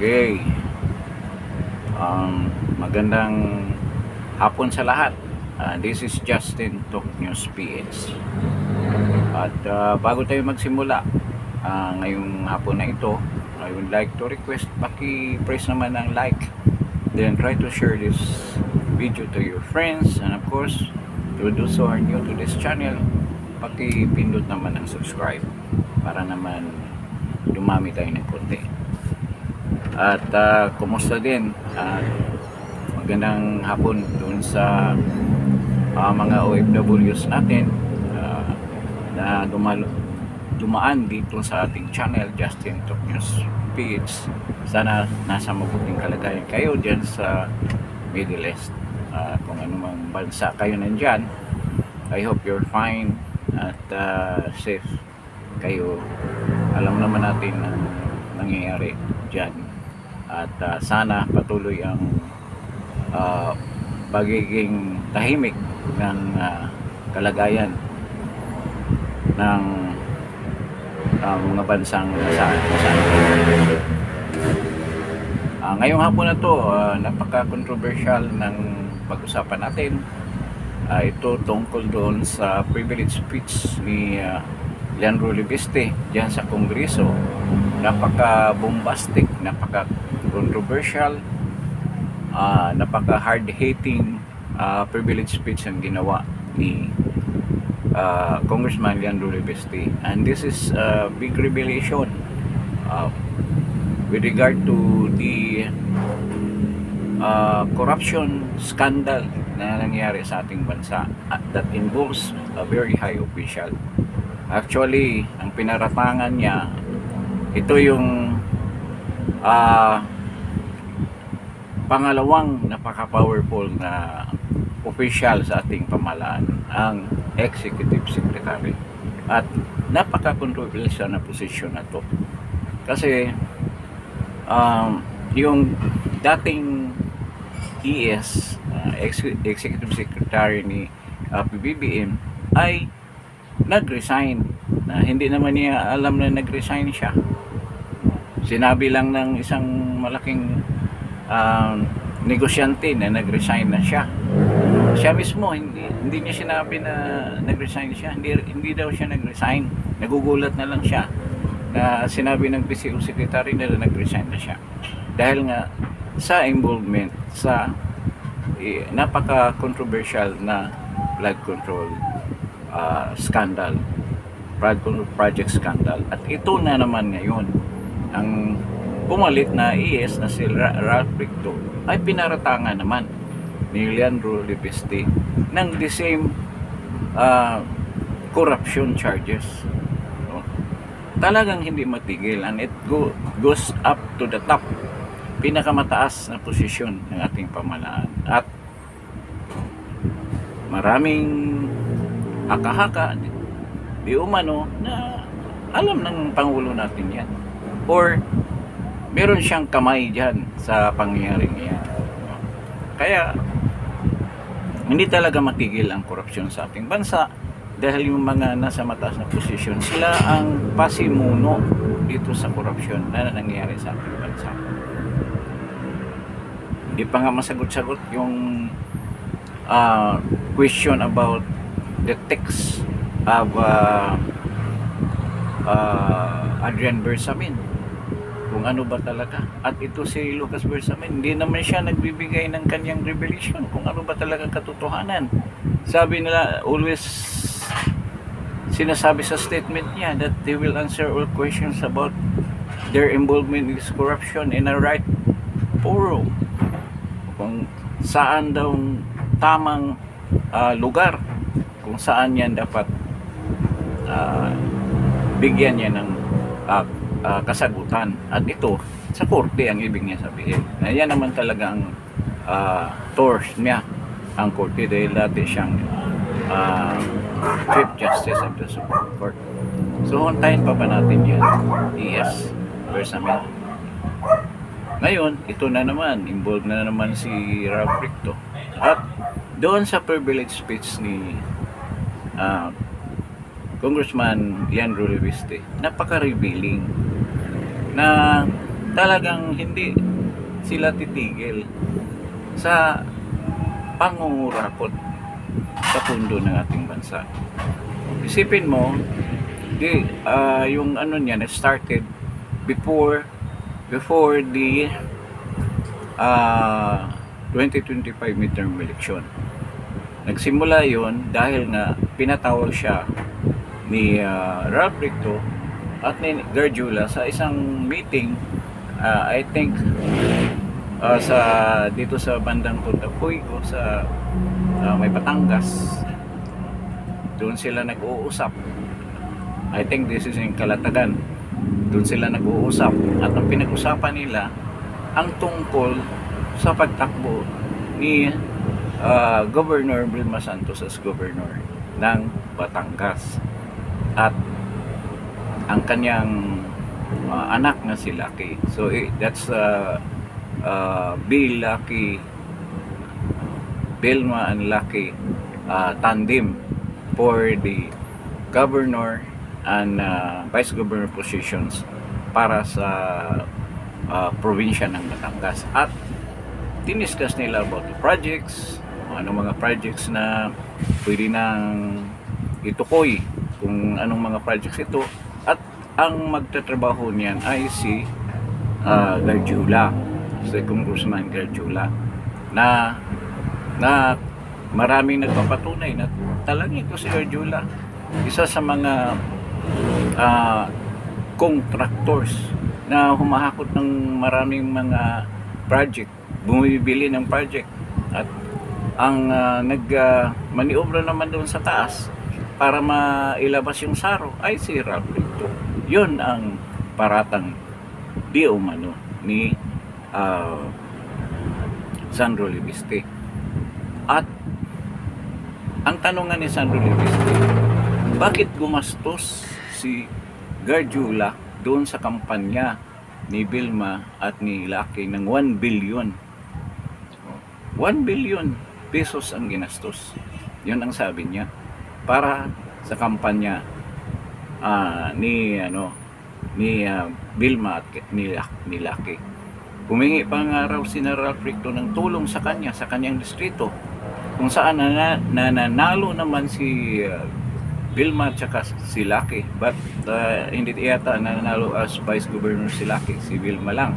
Okay. Magandang hapon sa lahat. This is Justin Talk News PH. At bago tayo magsimula ngayong hapon na ito, I would like to request paki-press naman ng like, then try to share this video to your friends, and of course to those who are new to this channel, paki-pindot naman ng subscribe para naman dumami tayo ng konti. At kumusta din, magandang hapon doon sa mga OFWs natin na dumaan dito sa ating channel, Justin Talk News PH. Sana nasa mabuting kalagayan kayo dyan sa Middle East. Kung anumang bansa kayo nandyan, I hope you're fine at safe kayo. Alam naman natin ang nangyayari dyan. At sana patuloy ang pagiging tahimik ng kalagayan ng mga bansang nasaan. Ngayong hapon na to, napaka-controversial ng pag-usapan natin. Ito tungkol doon sa privilege speech ni Leandro Libiste diyan sa Kongreso. Napaka-bombastic, napaka-controversial, napaka-hard-hitting privilege speech ang ginawa ni Congressman Leandro Libiste. And this is a big revelation with regard to the corruption scandal na nangyari sa ating bansa that involves a very high official. Actually, ang pinaratangan niya, ito yung pangalawang napaka-powerful na official sa ating pamahalaan, ang Executive Secretary. At napaka-controversial na posisyon na to. Kasi yung dating ES, Executive Secretary ni PBBM ay nag-resign. Hindi naman niya alam na nag-resign siya. Sinabi lang ng isang malaking negosyante na nag-resign na siya. Siya mismo, hindi niya sinabi na nag-resign siya. Hindi daw siya nag-resign. Nagugulat na lang siya na sinabi ng PCO Secretary na nag-resign na siya. Dahil nga sa involvement sa napaka-controversial na blood control scandal, project scandal. At ito na naman ngayon, ang pumalit na ES na si Ralph Recto ay pinaratangan naman ni Leandro Libiste ng the same corruption charges. Talagang hindi matigil, and it goes up to the top, pinakamataas na posisyon ng ating pamahalaan. At maraming haka-haka di umano na alam ng Pangulo natin yan, or meron siyang kamay dyan sa pangyayaring yan. Kaya hindi talaga matigil ang korupsyon sa ating bansa, dahil yung mga nasa mataas na posisyon, sila ang pasimuno dito sa korupsyon na nangyayari sa ating bansa. Hindi pa nga masagot-sagot yung question about the text of Adrian Bersamin, kung ano ba talaga. At ito si Lucas Bersamin, hindi naman siya nagbibigay ng kanyang revelation kung ano ba talaga katotohanan. Sabi nila, always sinasabi sa statement niya that they will answer all questions about their involvement in this corruption in a right forum, kung saan daw tamang lugar kung saan yan dapat bigyan niya ng kasagutan. At ito sa korte ang ibig niya sabihin. Na yan naman talaga ang source niya, ang korte, dahil dati siyang Chief Justice of the Supreme Court. So hontayin pa ba natin yan? Yes, Bersamin. Ngayon, ito na naman, involved na naman si Ralph Recto. At doon sa privilege speech ni Congressman Leandro Libiste, napaka-revealing na talagang hindi sila titigil sa pangungurakot sa pundo ng ating bansa. Isipin mo, yung ano niyan started before the 2025 midterm election. Nagsimula yon dahil nga pinatawag siya ni Ralph Recto at ni Gargiula sa isang meeting, I think sa dito sa bandang Punta Puigo sa may Batangas. Doon sila nag-uusap. I think this is in Calatagan. Doon sila nag-uusap at ang pinag-usapan nila ang tungkol sa pagtakbo ni Governor Vilma Santos as governor ng Batangas at ang kanyang anak na si Lucky. So that's Bill Lucky, Vilma and Lucky tandem for the governor and vice governor positions para sa probinsya ng Batangas. At diniscuss nila about the projects, anong mga projects na pwede nang itukoy, kung anong mga projects ito, at ang magtatrabaho niyan ay si Gargiula, si Congressman Gargiula, na maraming nagpapatunay na talagang ito si Gargiula, isa sa mga contractors na humahakot ng maraming mga project, bumibili ng project, at ang maniobra naman doon sa taas para mailabas yung saro ay si Ralph Recto. Yun ang paratang di umano ni Sandro Libiste. At ang tanongan ni Sandro Libiste, bakit gumastos si Gargiula doon sa kampanya ni Vilma at ni Lucky ng 1 billion? 1 billion pesos ang ginastos. Yun ang sabi niya para sa kampanya ni Vilma at ni Lucky. Humingi pa nga raw si Ralph Recto ng tulong sa kanya, sa kanyang distrito, kung saan nanalo naman si Vilma at saka si Lucky, but hindi yata nanalo as vice governor si Lucky, si Vilma lang.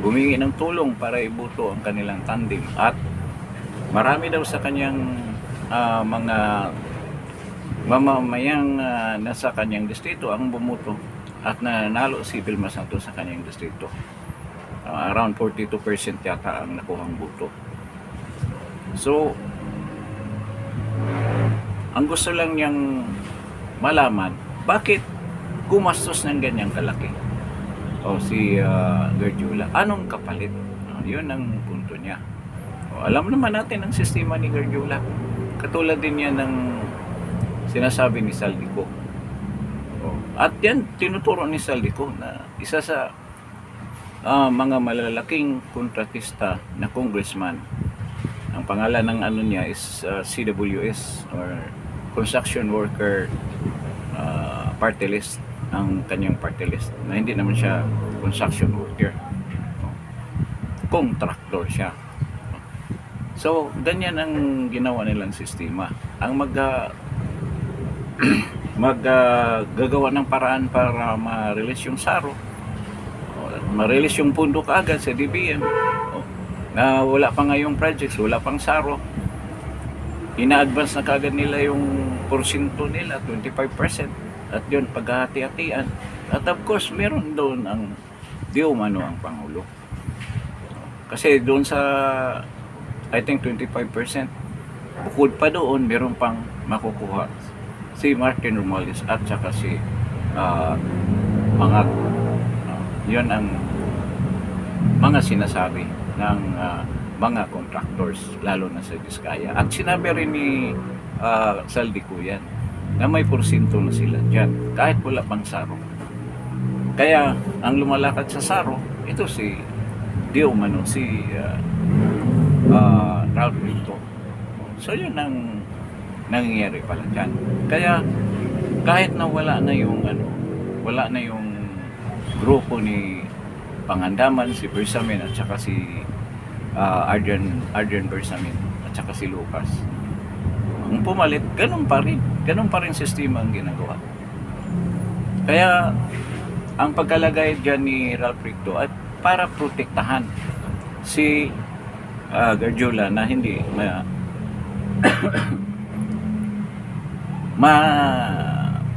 Humingi ng tulong para iboto ang kanilang tandem, at marami daw sa kanyang mga mamamayang nasa kanyang distrito ang bumoto at nanalo si Vilma Santos sa kanyang distrito. Around 42% yata ang nakuhang boto. So ang gusto lang niyang malaman, bakit gumastos ng ganyang kalaki si Gargiula? Anong kapalit? Yun ang punto niya. Alam naman natin ang sistema ni Gargiula. Katulad din yan ng sinasabi ni Saldico. At yan, tinuturo ni Saldico na isa sa mga malalaking kontratista na congressman. Ang pangalan ng ano niya is CWS, or Construction Worker Party List, ang kanyang party list, na hindi naman siya construction worker, contractor siya. So ganyan ang ginawa nilang sistema. Ang gagawa ng paraan para ma-release yung saro, ma-release yung pundo kaagad sa DBM, na wala pa nga yung projects, wala pang saro, ina-advance na kaagad nila yung porsyento nila, 25%, at yun paghahati-hatian. At of course meron doon ang di umano ang Pangulo, kasi doon sa I think 25%, bukod pa doon meron pang makukuha si Martin Romualdez at saka si mga yun ang mga sinasabi ng mga contractors, lalo na sa Diskaya. At sinabi rin ni Saldico yan, na may porsyento na sila dyan kahit wala pang saro. Kaya ang lumalakad sa saro, ito si di umano si Ralph Recto. So yun ang nangyayari pala dyan. Kaya kahit na wala na yung grupo ni Pangandaman, si Bersamin at saka si Adrian Bersamin at saka si Lucas. Kung pumalit, ganun pa rin sistema ang ginagawa. Kaya ang pagkalagay dyan ni Ralph Ricto at para protektahan si Garjola na hindi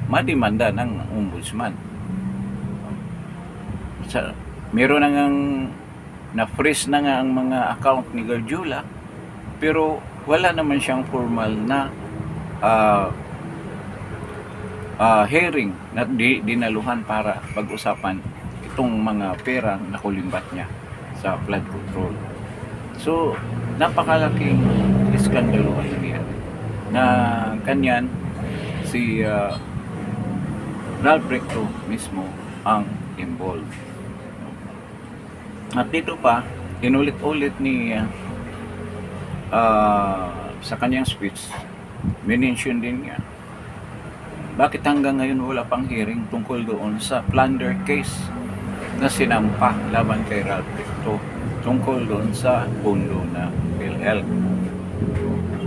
mademanda ng ombudsman. Meron na ngang na-freeze na nga ang mga account ni Garjola, pero wala naman siyang formal na hearing na dinaluhan para pag-usapan itong mga perang nakulimbat niya sa flood control. So, napakalaking iskandalo ang nangyari na kanyan si Ralph Ricto mismo ang involved. At dito pa, inulit-ulit ni sa kanyang speech, minention din niya, bakit hanggang ngayon wala pang hearing tungkol doon sa plunder case na sinampa laban kay Ralph Ricto tungkol doon sa pondo na PhilHealth.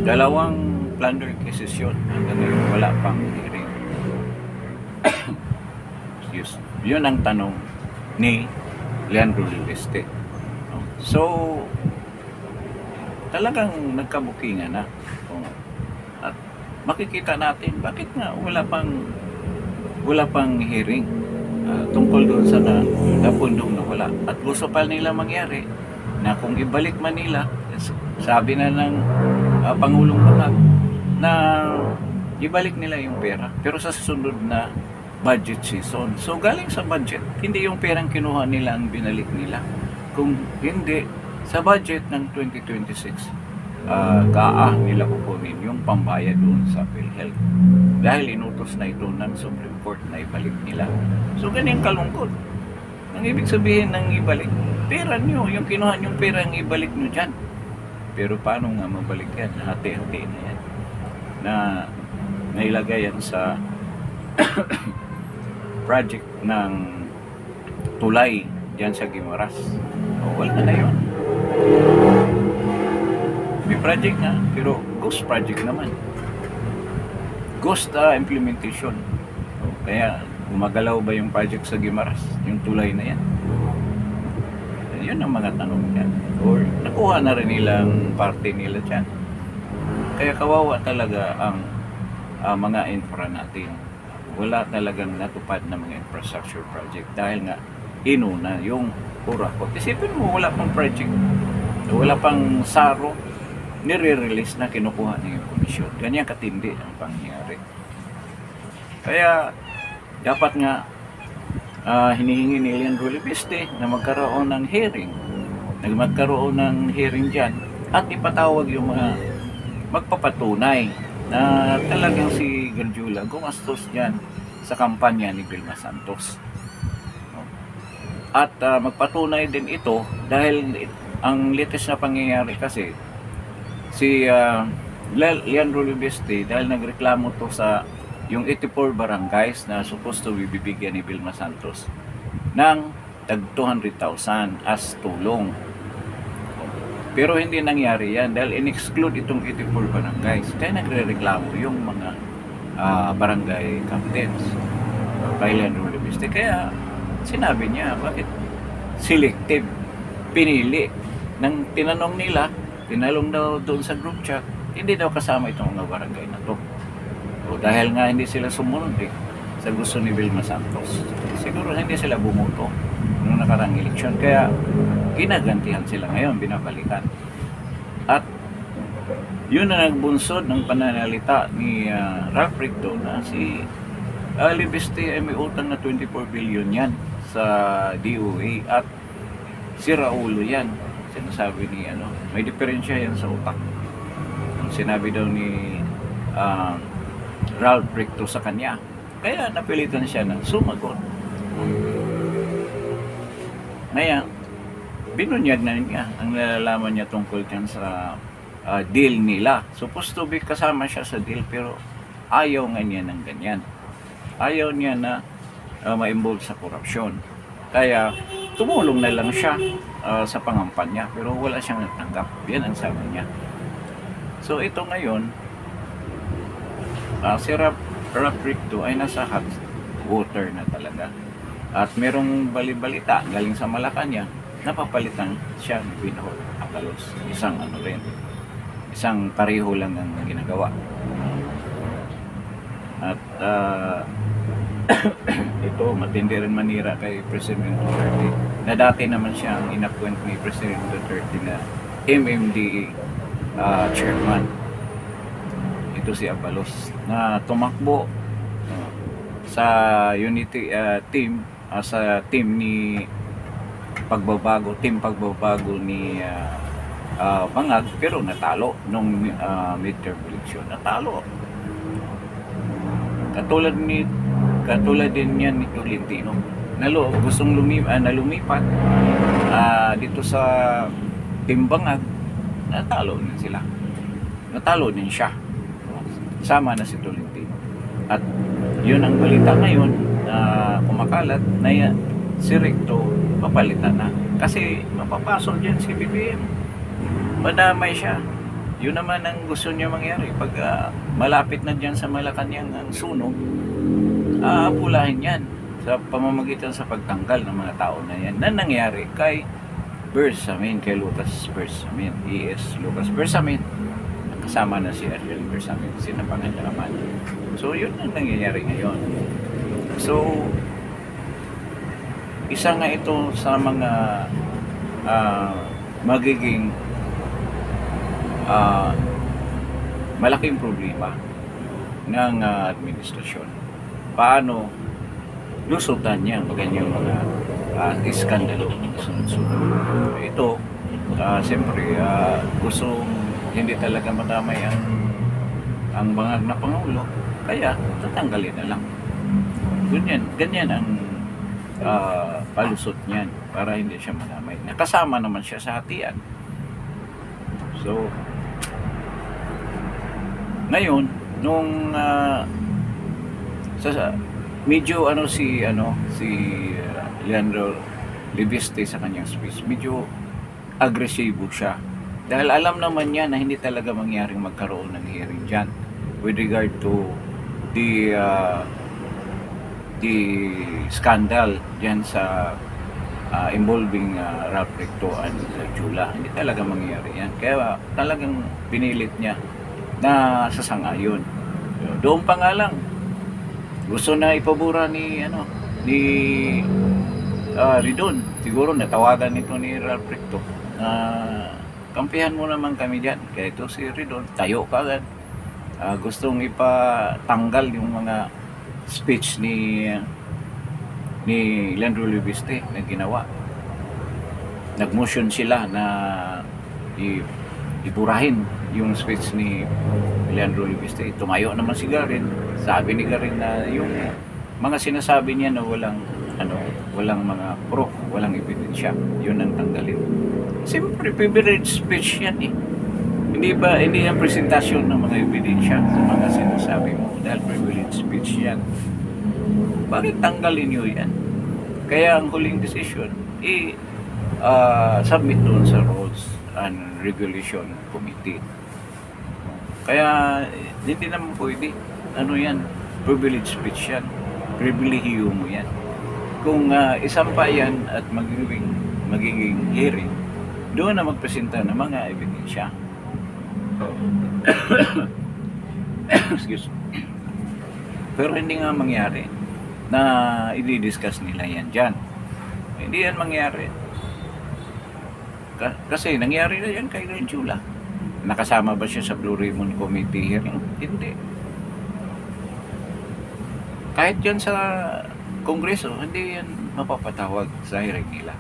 Dalawang plunder cases yun, hanggang ngayon wala pang hearing. Yun ang tanong ni Leandro Libeste. So, talagang nagkabukingan na. At makikita natin bakit nga wala pang hearing tungkol doon sa napundong nawala. At gusto pa nila mangyari na kung ibalik Manila, sabi na ng Pangulong Bangag na ibalik nila yung pera pero sa susunod na budget season. So galing sa budget, hindi yung perang kinuha nila ang binalik nila. Kung hindi, sa budget ng 2026, nila kukunin yung pambayad doon sa PhilHealth. Dahil inutos na ito ng Supreme Court na ibalik nila. So ganyan kalungkot. Ang ibig sabihin ng ibalik, pera nyo, yung kinuha yung pera ang ibalik nyo dyan. Pero paano nga mabalik yan? Hati-hati na yan. Na nailagay yan sa project ng tulay dyan sa Guimaras. O, wala na yun. May project nga, pero ghost project naman. Ghost implementation. O, kaya, gumagalaw ba yung project sa Guimaras? Yung tulay na yan? Yun ang mga tanong yan. Or, nakuha na rin nilang parte nila dyan. Kaya kawawa talaga ang mga infra natin. Wala talagang natupad na mga infrastructure project dahil nga inuna yung Coraco. Isipin mo, wala pang project, wala pang SARO, nire-release na kinukuha na yung komisyon. Ganyan katindi ang pangyayari. Kaya dapat nga hinihingi ni Leandro Libeste na magkaroon ng hearing, dyan at ipatawag yung mga magpapatunay na talagang si Garjola gumastos dyan sa kampanya ni Vilma Santos. At magpatunay din ito dahil ang latest na pangyayari kasi si Leandro Libeste dahil nagreklamo to sa yung 84 barangays na supposed to be bibigyan ni Vilma Santos ng tag 200,000 as tulong. Pero hindi nangyari yan dahil in-exclude itong 84 barangays. Kaya nagre-reklamo yung mga barangay captains kay Leandro Libeste. Kaya sinabi niya, bakit selective? Pinili. Nang tinanong nila, tinalong daw doon sa group chat, hindi daw kasama itong mga barangay na to. O dahil nga hindi sila sumunod sa gusto ni Vilma Santos. Siguro hindi sila bumuto noong nakarang eleksyon. Kaya ginagantihan sila ngayon, binabalikan. At yun na nagbunsod ng pananalita ni Ralph Ricto na si Libeste ay may utang na 24 billion yan sa DOA at si Raulo yan. Sinasabi ni may diferensya yan sa utak. Sinabi daw ni Ralph Ricto sa kanya. Kaya napilitan siya na sumagot. Ngayon, binunyag na niya ang nalalaman niya tungkol dyan sa deal nila. Supposed to be kasama siya sa deal pero ayaw nga niya ng ganyan. Ayaw niya na ma-involve sa korupsyon. Kaya tumulong na lang siya sa pangampanya pero wala siyang natanggap. Yan ang sabi niya. So ito ngayon, si Rap Ricto ay nasa hot water na talaga. At merong balibalita galing sa Malacanang, napapalitan siya ni Binhor Abalos. Isang pareho lang ang ginagawa. At ito, matindi rin manira kay President Duterte na dati naman siya ang inappoint ni President Duterte na MMDA chairman. Ito si Abalos na tumakbo sa unity team sa team pagbabago ni Bangag, pero natalo nung midterm election. Natalo. Katulad din yan ni Tolentino. Gustong lumipat dito sa team Bangag, natalo din sila. Natalo din siya. Sama na si Tolentino. At yun ang balita ngayon na kumakalat na si Ricto papalitan na. Kasi mapapasok dyan si BBM. Madamay siya. Yun naman ang gusto niya mangyari. Pag malapit na dyan sa Malacanang ang sunog, pulahin yan sa pamamagitan sa pagtanggal ng mga tao na yan na nangyari kay Lucas Bersamin, ES Lucas Bersamin. Kasama na si Ariel Bersamin, sinapangan niya naman. So yun ang nangyayari ngayon. So isa nga ito sa mga magiging malaking problema ng administrasyon. Paano lusutan niya ang ganyang mga iskandalo sunod-sunod. Ito, siyempre, gustong hindi talaga madamay ang Bangag na Pangulo, kaya tatanggalin na lang. Ganyan ang palusot niyan para hindi siya madamay. Nakasama naman siya sa hatian. So, ngayon, nung medyo si Leandro Libiste sa kanyang speech, medyo agresibo siya. Dahil alam naman niya na hindi talaga mangyaring magkaroon ng hearing dyan with regard to the scandal dyan sa involving Rap Ricto and Jula. Hindi talaga mangyayari yan. Kaya talagang pinilit niya na sasang-ayon. Doon pa nga lang, gusto na ipabura ni Ridon. Siguro natawagan nito ni Rap Ricto. Kampihan mo naman kami dyan. Kaya ito si Ridon, tayo ka agad. Gustong ipatanggal yung mga speech ni Leandro Libiste na ginawa. Nag-motion sila na iburahin yung speech ni Leandro Libiste. Tumayo naman si Garin. Sabi ni Garin na yung mga sinasabi niya na walang mga proof, walang ebidensya, yun ang tanggalin. Siyempre, privilege speech yan eh. Hindi ang presentasyon ng mga ebidensya sa mga sinasabi mo dahil privilege speech yan. Bakit tanggalin nyo yan? Kaya ang huling decision submit doon sa Rules and Regulation Committee. Kaya hindi naman pwede. Yan? Privilege speech yan. Privilehiyo mo yan. Kung isampa yan at magiging hearing, doon na magpresenta ng mga ebidensya. Excuse me. Pero hindi nga mangyari na i-discuss nila yan dyan. Hindi yan mangyari. Kasi nangyari na yan kay Jula. Nakasama ba siya sa Blue Ribbon Committee hearing? Hindi. Kahit yan sa Kongreso, hindi yan mapapatawag sa hearing nila.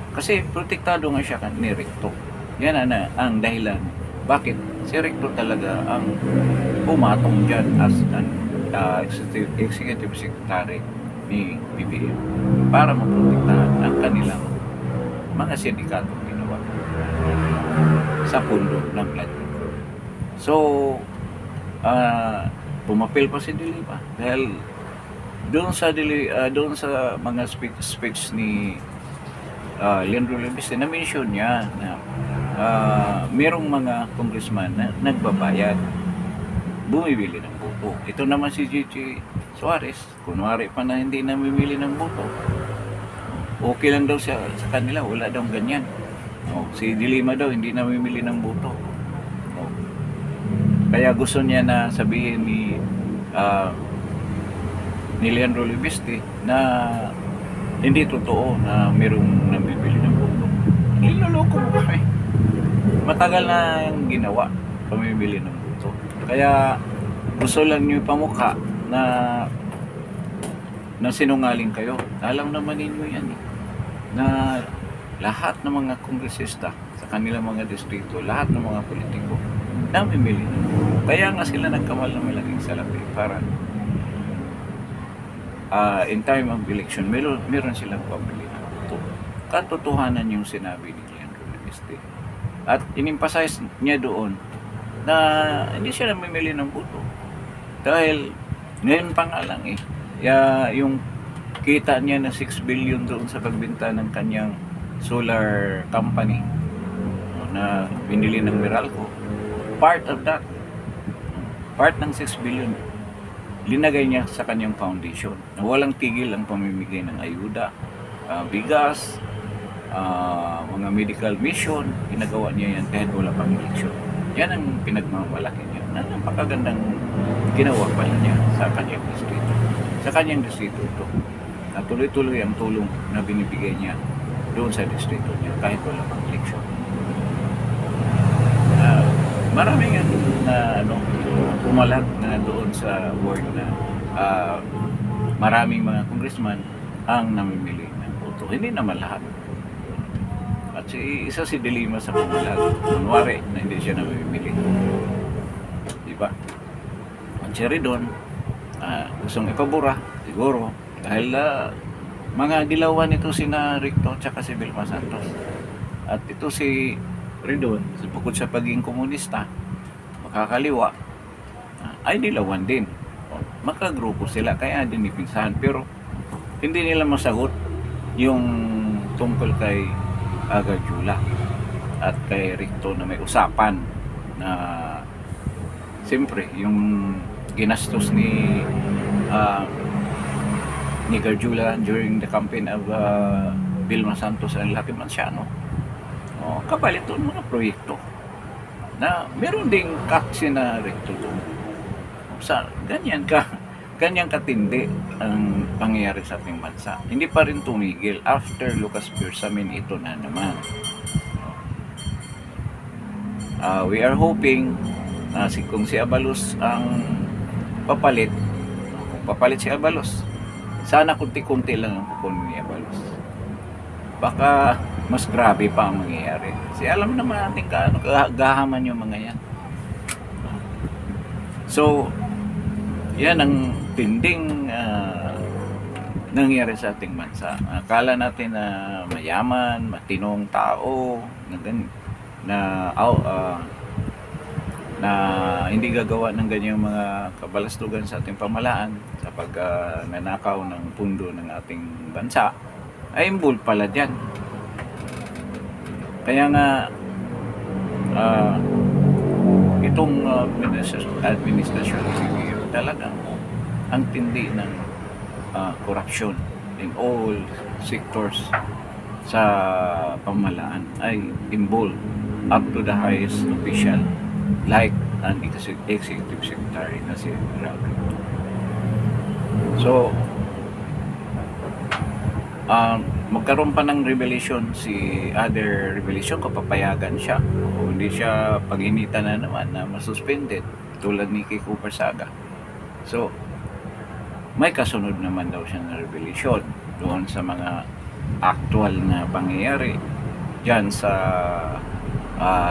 Kasi protektado nga siya ni Ricto. Yan ang dahilan. Bakit? Si Ricto talaga ang pumatong dyan as an executive secretary ni BBM para maprotektahan ang kanilang mga sindikatong ginawa sa pundo ng blood. So, pumapil pa si Dilipa dahil doon sa mga speech ni Leandro Levis, na-mention niya na merong mga congressman na nagbabayad, bumibili ng boto. Ito naman si Gigi Suarez, kunwari pa na hindi namimili ng boto. Okay lang daw siya sa kanila, wala daw ganyan. Si Dilima daw hindi namimili ng boto. Kaya gusto niya na sabihin ni Leandro Lebiste na hindi totoo na mayroong namimili ng boto. Niloloko mo kami. Matagal na yung ginawa, pamimili ng boto. Kaya gusto lang niyo ipamukha na sinungaling kayo. Alam naman ninyo yan na lahat ng mga kongresista sa kanilang mga distrito, lahat ng mga politiko namimili ng boto. Kaya nga sila nagkamal ng malaking salapi para in time of election, meron silang pabili ng boto. Katotohanan yung sinabi ni Leandro Levis. At in-emphasize niya doon na hindi siya namimili ng boto. Dahil ngayon pa nga lang yung kita niya na 6 billion doon sa pagbenta ng kanyang solar company na binili ng Meralco. Part ng 6 billion linagay niya sa kanyang foundation na walang tigil ang pamimigay ng ayuda, bigas, mga medical mission. Ginagawa niya yan kahit wala pang eleksyon. Yan ang pinagmamalaki niya na napakagandang ginawa pala niya sa kanyang distrito. Sa kanyang distrito ito, na tuloy-tuloy ang tulong na binibigay niya doon sa distrito niya kahit wala pang eleksyon. Maraming na pumalag na doon sa word na maraming mga congressman ang namimili ng boto. Hindi naman lahat. At isa si Dilima sa pumalag. Kunwari na hindi siya namimili. Diba? At siya rin doon, gustong ipabura, siguro, dahil mga dilawan ito sina Ricto at si Vilma Santos. At ito si Ridon, bukod sa pagiging komunista, makakaliwa, ay dilawan din. Magkagrupo sila, kaya dinipinsahan. Pero hindi nila masagot yung tungkol kay Garjula at kay Ricto na may usapan na siyempre yung ginastos ni Garjula during the campaign of Vilma Santos ang laki mansyano. Kapalit doon mga proyekto na meron ding kaksi na Ricto doon. Sa ganyan katindi ang pangyayari sa ating bansa. Hindi pa rin tumigil after Lucas Bersamin, ito na naman. We are hoping na kung si Abalos ang papalit, kung papalit si Abalos, sana kunti-kunti lang ang pupunin ni Abalos. Baka mas grabe pa ang mangyayari. Kasi alam naman natin gahaman yung mga yan. So, yan ang tinding nangyari sa ating bansa. Akala natin na mayaman, matinong tao, na hindi gagawa ng ganyang mga kabalastugan sa ating pamalaan sa pagnanakaw ng pundo ng ating bansa, ay involved pala dyan. Kaya nga itong administrasyon talagang ang tindi ng corruption in all sectors sa pamahalaan ay involved up to the highest official like an executive secretary na si Raul. So magkaroon pa ng revelation other revelation kung papayagan siya o hindi siya pag-initan na naman na masuspended tulad ni Kiko Barsaga. So may kasunod naman daw siya na revelation doon sa mga actual na pangyayari dyan sa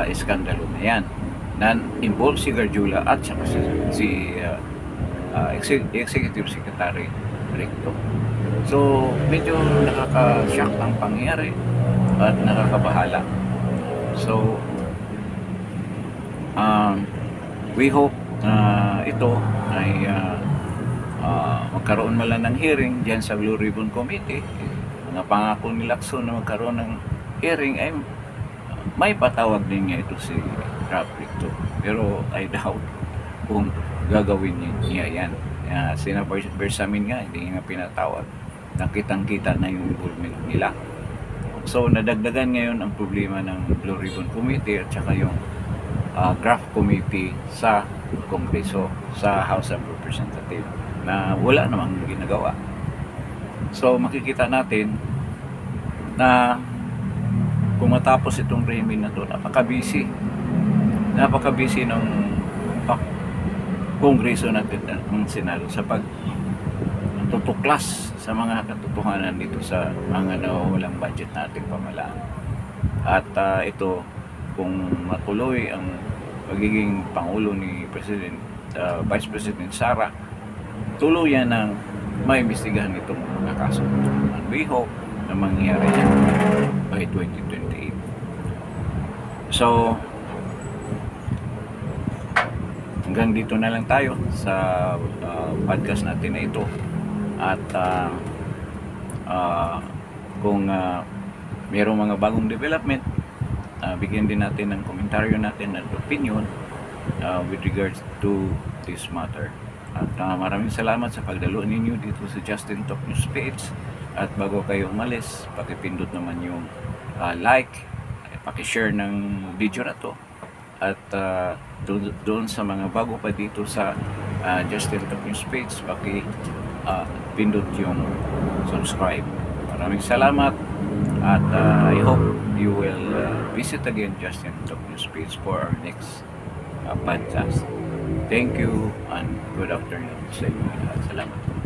iskandalo na yan na involved si Garjula at saka si Executive Secretary Ricto. So medyo nakaka-shock ang pangyayari at nakakabahala. So we hope na ito ay magkaroon man lang ng hearing dyan sa Blue Ribbon Committee mga pangako ni Lacson na magkaroon ng hearing ay may patawag din niya ito si Ralph Victor. Pero I doubt kung gagawin niya yan. Sina Bersamin nga, hindi nga pinatawag. Nakitang-kita na yung involvement nila. So, nadagdagan ngayon ang problema ng Blue Ribbon Committee at saka yung draft committee sa Kongreso, sa House of Representatives na wala namang ginagawa. So, makikita natin na kung matapos itong rehimen na to, napaka-busy ng Kongreso natin ng Senado sa pagtutuklas sa mga katotohanan dito sa mga nawawalang budget nating pamalaan. At ito, kung matuloy ang pagiging Pangulo ni Vice President Sara, tuluyan ng maimbestigahan itong mga kaso. And we hope na mangyayari yan by 2028. So, hanggang dito na lang tayo sa podcast natin na ito. At kung mayroong mga bagong development, bigyan din natin ng komentaryo natin at opinion with regards to this matter. At maraming salamat sa pagdalo ninyo dito sa Justin Talk News page. At bago kayo umalis, pakipindot naman yung like, pakishare ng video na to. At doon sa mga bago pa dito sa Justin Talk News page, pakipindot yung subscribe. Maraming salamat at I hope you will visit again Justin Talk News page for our next podcast. Thank you and good afternoon sa inyo lahat. Salamat.